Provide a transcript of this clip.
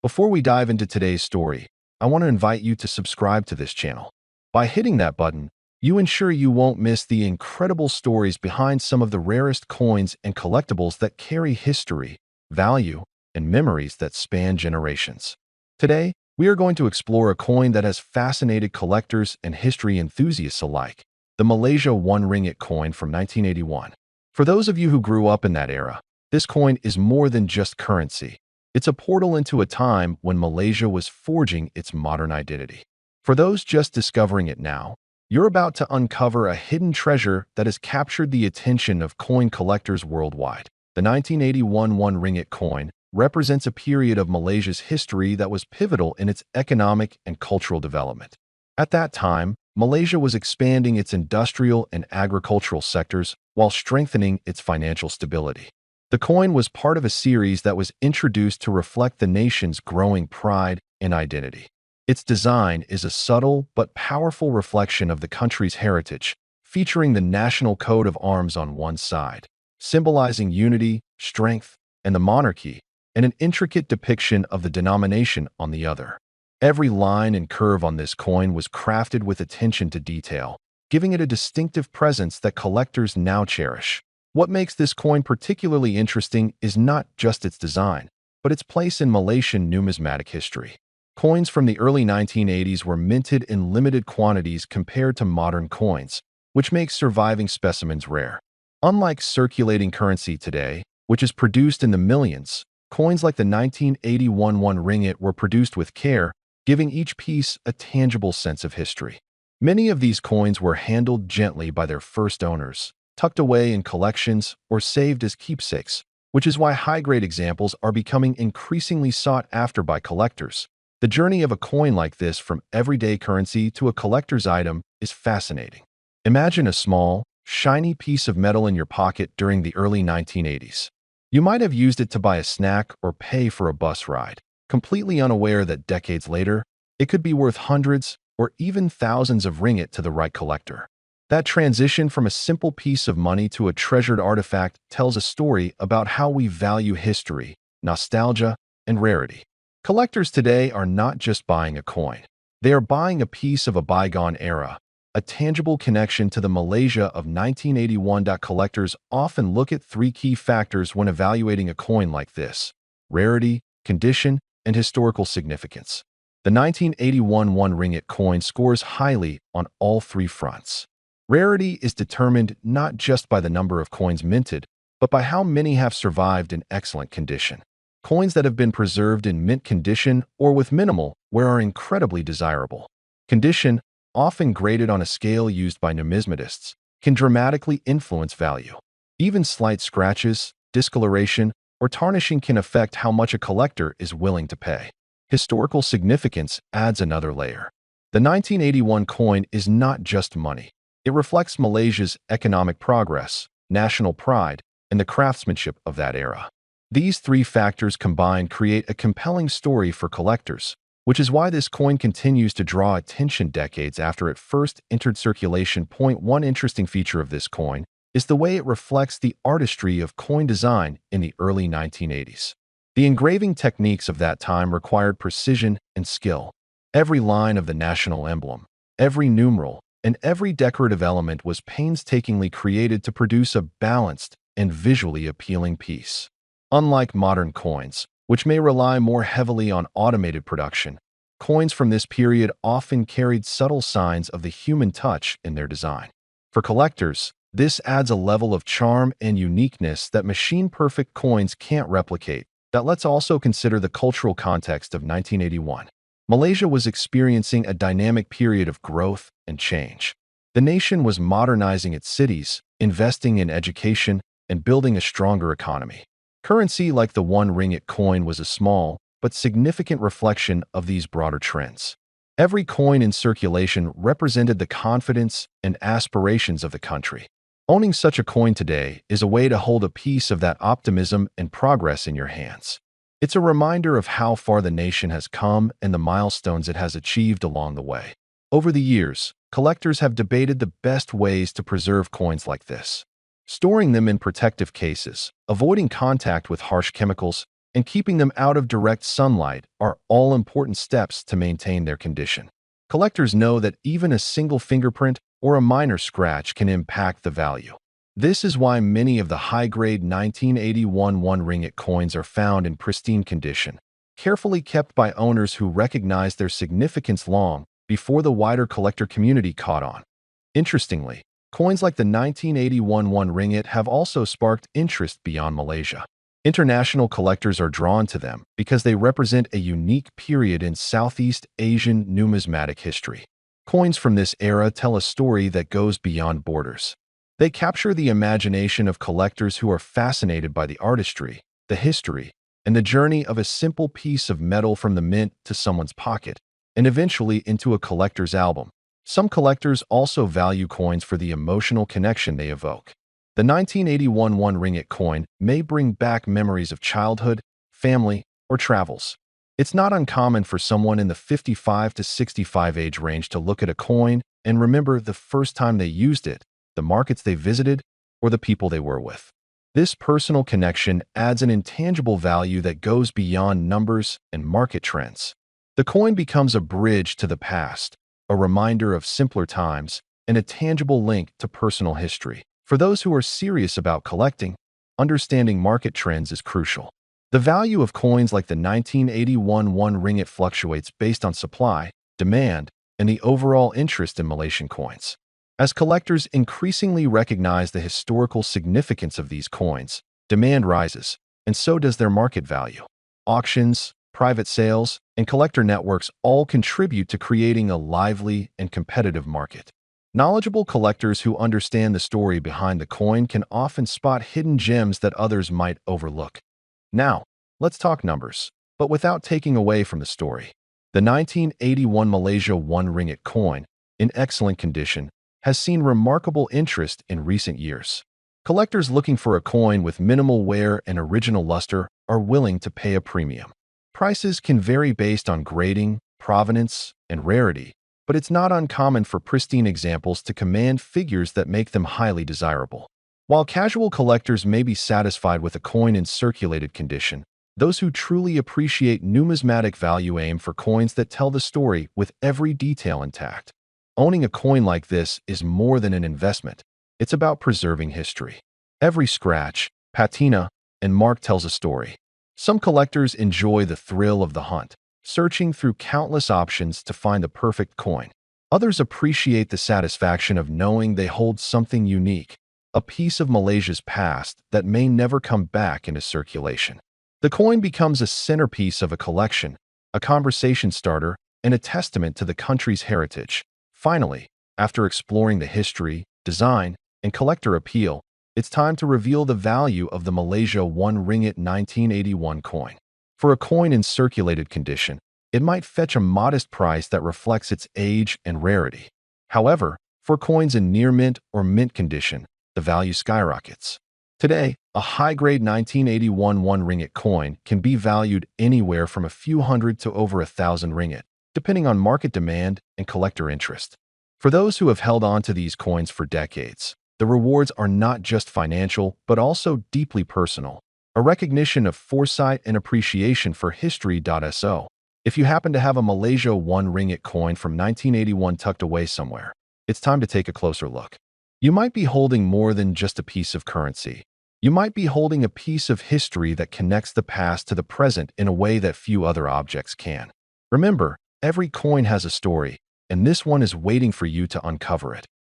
Before we dive into today's story, I want to invite you to subscribe to this channel. By hitting that button, you ensure you won't miss the incredible stories behind some of the rarest coins and collectibles that carry history, value, and memories that span generations. Today, we are going to explore a coin that has fascinated collectors and history enthusiasts alike, the Malaysia 1 Ringgit coin from 1981. For those of you who grew up in that era, this coin is more than just currency. It's a portal into a time when Malaysia was forging its modern identity. For those just discovering it now, you're about to uncover a hidden treasure that has captured the attention of coin collectors worldwide. The 1981 1 Ringgit coin represents a period of Malaysia's history that was pivotal in its economic and cultural development. At that time, Malaysia was expanding its industrial and agricultural sectors while strengthening its financial stability. The coin was part of a series that was introduced to reflect the nation's growing pride and identity. Its design is a subtle but powerful reflection of the country's heritage, featuring the national coat of arms on one side, symbolizing unity, strength, and the monarchy, and an intricate depiction of the denomination on the other. Every line and curve on this coin was crafted with attention to detail, giving it a distinctive presence that collectors now cherish. What makes this coin particularly interesting is not just its design, but its place in Malaysian numismatic history. Coins from the early 1980s were minted in limited quantities compared to modern coins, which makes surviving specimens rare. Unlike circulating currency today, which is produced in the millions, coins like the 1981 1 Ringgit were produced with care, giving each piece a tangible sense of history. Many of these coins were handled gently by their first owners, tucked away in collections or saved as keepsakes, which is why high-grade examples are becoming increasingly sought after by collectors. The journey of a coin like this from everyday currency to a collector's item is fascinating. Imagine a small, shiny piece of metal in your pocket during the early 1980s. You might have used it to buy a snack or pay for a bus ride, completely unaware that decades later, it could be worth hundreds or even thousands of ringgit to the right collector. That transition from a simple piece of money to a treasured artifact tells a story about how we value history, nostalgia, and rarity. Collectors today are not just buying a coin. They are buying a piece of a bygone era, a tangible connection to the Malaysia of 1981. Collectors often look at three key factors when evaluating a coin like this: rarity, condition, and historical significance. The 1981 1 Ringgit coin scores highly on all three fronts. Rarity is determined not just by the number of coins minted, but by how many have survived in excellent condition. Coins that have been preserved in mint condition or with minimal wear are incredibly desirable. Condition, often graded on a scale used by numismatists, can dramatically influence value. Even slight scratches, discoloration, or tarnishing can affect how much a collector is willing to pay. Historical significance adds another layer. The 1981 coin is not just money. It reflects Malaysia's economic progress, national pride, and the craftsmanship of that era. These three factors combined create a compelling story for collectors, which is why this coin continues to draw attention decades after it first entered circulation. One interesting feature of this coin is the way it reflects the artistry of coin design in the early 1980s. The engraving techniques of that time required precision and skill. Every line of the national emblem, every numeral, and every decorative element was painstakingly created to produce a balanced and visually appealing piece. Unlike modern coins, which may rely more heavily on automated production, coins from this period often carried subtle signs of the human touch in their design. For collectors, this adds a level of charm and uniqueness that machine-perfect coins can't replicate. Let's also consider the cultural context of 1981. Malaysia was experiencing a dynamic period of growth and change. The nation was modernizing its cities, investing in education, and building a stronger economy. Currency like the 1 Ringgit coin was a small but significant reflection of these broader trends. Every coin in circulation represented the confidence and aspirations of the country. Owning such a coin today is a way to hold a piece of that optimism and progress in your hands. It's a reminder of how far the nation has come and the milestones it has achieved along the way. Over the years, collectors have debated the best ways to preserve coins like this. Storing them in protective cases, avoiding contact with harsh chemicals, and keeping them out of direct sunlight are all important steps to maintain their condition. Collectors know that even a single fingerprint or a minor scratch can impact the value. This is why many of the high-grade 1981 1 ringgit coins are found in pristine condition, carefully kept by owners who recognized their significance long before the wider collector community caught on. Interestingly, coins like the 1981 1 ringgit have also sparked interest beyond Malaysia. International collectors are drawn to them because they represent a unique period in Southeast Asian numismatic history. Coins from this era tell a story that goes beyond borders. They capture the imagination of collectors who are fascinated by the artistry, the history, and the journey of a simple piece of metal from the mint to someone's pocket, and eventually into a collector's album. Some collectors also value coins for the emotional connection they evoke. The 1981 1 ringgit coin may bring back memories of childhood, family, or travels. It's not uncommon for someone in the 55 to 65 age range to look at a coin and remember the first time they used it, the markets they visited, or the people they were with. This personal connection adds an intangible value that goes beyond numbers and market trends. The coin becomes a bridge to the past, a reminder of simpler times, and a tangible link to personal history. For those who are serious about collecting, understanding market trends is crucial. The value of coins like the 1981 1 ringgit fluctuates based on supply, demand, and the overall interest in Malaysian coins. As collectors increasingly recognize the historical significance of these coins, demand rises, and so does their market value. Auctions, private sales, and collector networks all contribute to creating a lively and competitive market. Knowledgeable collectors who understand the story behind the coin can often spot hidden gems that others might overlook. Now, let's talk numbers, but without taking away from the story. The 1981 Malaysia 1 ringgit coin, in excellent condition, has seen remarkable interest in recent years. Collectors looking for a coin with minimal wear and original luster are willing to pay a premium. Prices can vary based on grading, provenance, and rarity, but it's not uncommon for pristine examples to command figures that make them highly desirable. While casual collectors may be satisfied with a coin in circulated condition, those who truly appreciate numismatic value aim for coins that tell the story with every detail intact. Owning a coin like this is more than an investment. It's about preserving history. Every scratch, patina, and mark tells a story. Some collectors enjoy the thrill of the hunt, searching through countless options to find the perfect coin. Others appreciate the satisfaction of knowing they hold something unique, a piece of Malaysia's past that may never come back into circulation. The coin becomes a centerpiece of a collection, a conversation starter, and a testament to the country's heritage. Finally, after exploring the history, design, and collector appeal, it's time to reveal the value of the Malaysia 1 ringgit 1981 coin. For a coin in circulated condition, it might fetch a modest price that reflects its age and rarity. However, for coins in near mint or mint condition, the value skyrockets. Today, a high-grade 1981 1 ringgit coin can be valued anywhere from a few hundred to over 1,000 ringgit, depending on market demand and collector interest. For those who have held on to these coins for decades, the rewards are not just financial, but also deeply personal, a recognition of foresight and appreciation for history.so. If you happen to have a Malaysia 1 ringgit coin from 1981 tucked away somewhere, it's time to take a closer look. You might be holding more than just a piece of currency. You might be holding a piece of history that connects the past to the present in a way that few other objects can. Remember, every coin has a story, and this one is waiting for you to uncover it.